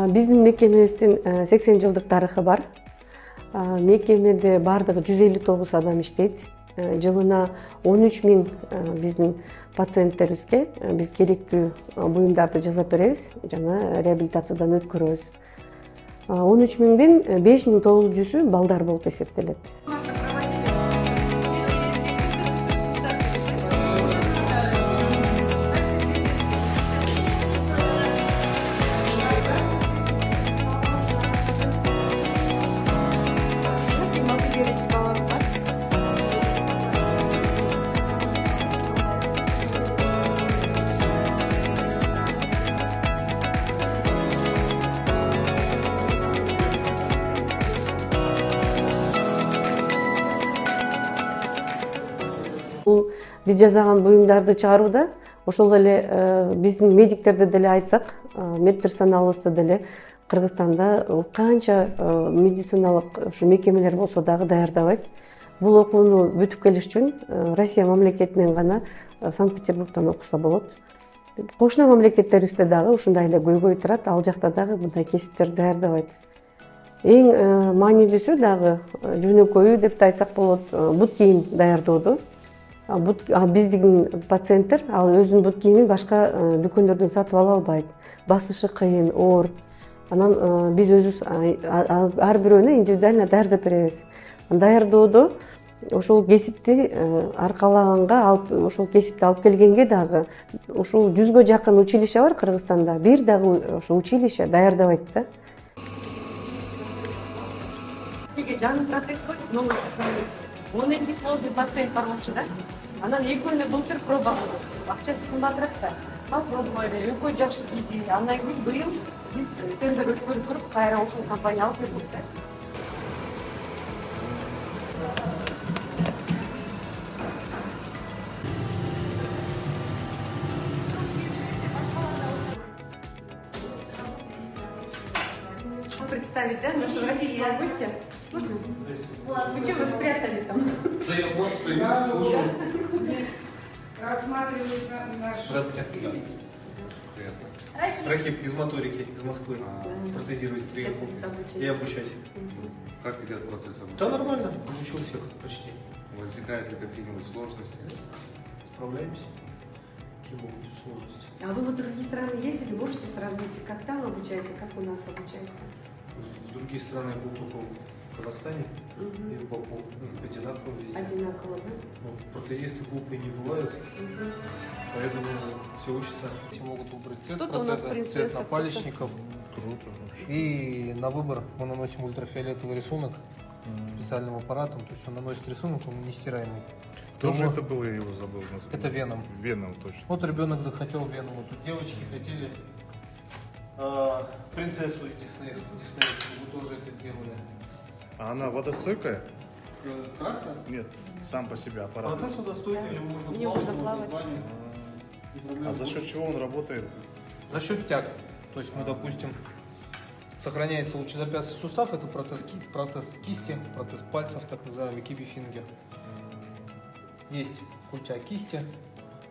Биздин мекемебиздин 80 жылдык тарыхы бар. Мекемеде бардыгы 159 адам иштейт. Жылына 13 000 биздин пациенттерибизге биз керектүү буюмдарды жасап беребиз жана реабилитациядан өткөрөбүз. 13 000дин 5900-ü балдар болуп эсептелет. Бул биз жасаган буюмдарды чыгарууда ошол эле биздин медиктерди деле айтсак, медперсоналыбызды деле Кыргызстанда канча медициналык ушу мекемелер болсо дагы даярдабайт. Бул окууну бүтүп келиш үчүн Россия мамлекетинен гана Санкт-Петербургтан окуса болот. Кошуна мамлекеттерибизде дагы ушундай эле көйгөй турат, ал жакта дагы мындай кесиптер даярдабайт. Эң маанилүүсү дагы жөнөкөйү деп айтсак болот, бут кийим даярдоодо. Биздин пациенттер ал өзүнүн бут кийимин башка дүкөндөрдөн сатып ала албайт. Басышы кыйын, оор. Анан биз өзүбүз ар бирөөнө индивидуально даярдап беребиз. Даярдоодо ошол кесипти аркалаганга, ошол кесипти алып келгенге дагы ушул 100гө жакын училище бар Кыргызстанда. Бир дагы ошол училище даярдабайт да. Жаңы протез коюп, новый он эки сложный пациент бар болчу да. Анан экөөнө былтыр проба кылдык. Акчасы кымбатыраак да. Ал пробалар экөө жакшы кийди. Андан кийин быйыл биз тендер өткөрүп туруп кайра ушул компания алып келдик да. Представить, да, нашего российского гостя? Можно? Вы что, вы спрятали там? Да я просто стою, слушаю. Рассматривают наш... Здравствуйте. Приятно. Рахип из моторики, из Москвы. Протезировать приехал и обучать. Как идет процесс обучения? Да нормально, обучил всех почти. Возникают ли какие-нибудь сложности? Справляемся. Какие могут быть сложности? А вы вот в другие страны ездили, можете сравнить, как там обучается, как у нас обучается? В другие страны я был только в Казахстане и в Баку. Одинаково везде. Одинаково, да? Ну, протезисты глупые не бывают, поэтому все учатся. Все могут выбрать цвет протеза, цвет напалечников. Круто. И на выбор мы наносим ультрафиолетовый рисунок специальным аппаратом. То есть он наносит рисунок, он нестираемый. Кто же это был, я его забыл. Это Веном. Веном, точно. Вот ребенок захотел Веном. Вот тут девочки хотели принцессу диснеевскую, вы тоже это сделали. А она водостойкая? Краска? Нет, сам по себе аппарат. Протез водостойкий, можно В нем плавать, можно плавать. А за счет чего он работает? За счет тяг. То есть мы, допустим, сохраняется лучезапястный сустав, это протез кисти, протез пальцев, так называемый кибифингер. Есть культя кисти,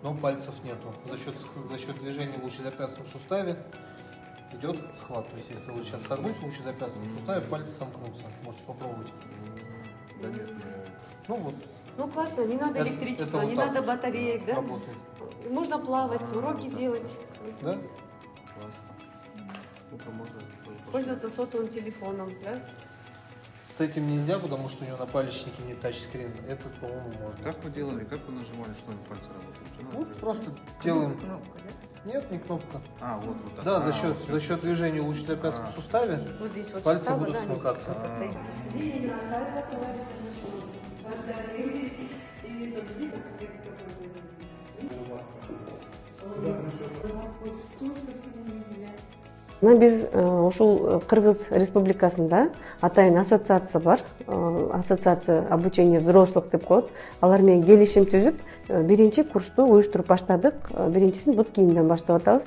но пальцев нету. За счет движения в лучезапястном суставе идет схват. То есть если вы сейчас согнуть в лучезапястном суставе, пальцы сомкнутся. Можете попробовать. Да нет, Ну вот. Ну классно, не надо электричества, вот не так надо вот батареек, да? Работает. Можно плавать, уроки делать, Да? классно. Ну-ка, можно пользоваться сотовым телефоном, да? С этим нельзя, потому что у него на палечнике не тачскрин. Этот, по-моему, можно. Как вы делали, как вы нажимали, что на пальце работает? Вот просто делаем. Кнопка, да? Нет, не кнопка. А, вот так. Да, А, за счет движения в лучезапястном суставе Вот здесь вот пальцы суставы, будут да, они смыкаться. вот этой. Биз ушул Кыргыз Республикасында атайын ассоциация бар, ассоциация обучения взрослых деп коет. Алар менен келишим түзүп, биринчи курсту уюштуруп баштадык. Биринчисин бут кийимден баштап атабыз.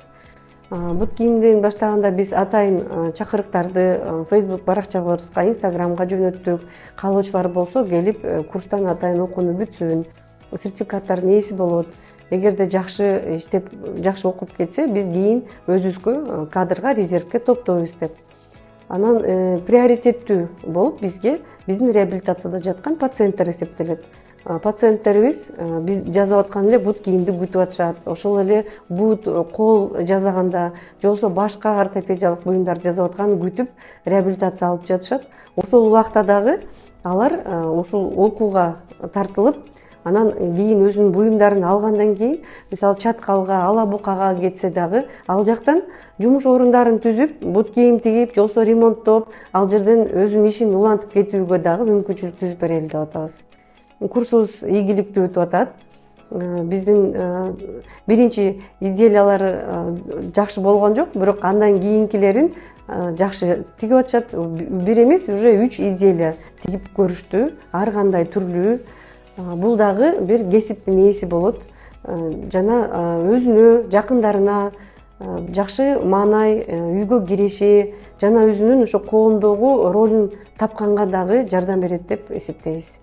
Бут кийимден баштаганда биз атайын чакырыктарды Facebook баракчабызга, Instagramга жөнөттүк. Каалоочулар болсо келип курстан атайын окууну бүтсүн. Сертификаттардын ээси болот. эгерде жакшы иштеп жакшы окуп кетсе биз кийин өзүбүзгө кадрга резервке топтойбуз деп. Анан приоритеттүү болуп бизге биздин реабилитацияда жаткан пациенттер эсептелет. Пациенттерибиз биз жасап аткан эле бут кийимди күтүп атышат. Ошол эле бут, кол жасаганда же болбосо башка ортопедиялык буюмдар жасап атканын күтүп реабилитация алып жатышат. Ошол убакта дагы алар ушул окууга тартылып, анан кийин өзүнүн буюмдарын алгандан кийин, мисалы чаткалга, ала букага кетсе дагы, ал жактан жумуш орундарын түзүп, бут кийим тигип, же болбосо ремонттоп, ал жерден өзүнүн ишин улантып кетүүгө дагы мүмкүнчүлүк түзүп берели деп атабыз. Курсубуз ийгиликтүү өтүп атат. Биздин биринчи изделиялары жакшы болгон жок, бирок андан кийинкилерин жакшы тигип атышат. Бир эмес, уже 3 изделия тигип көрүштү, ар кандай түрлүү. Бул дагы бир кесиптин ээси болот. Жана өзүнө, жакындарына жакшы маанай, үйгө киреше жана өзүнүн ошо коомдогу ролун тапканга дагы жардам берет деп эсептейбиз.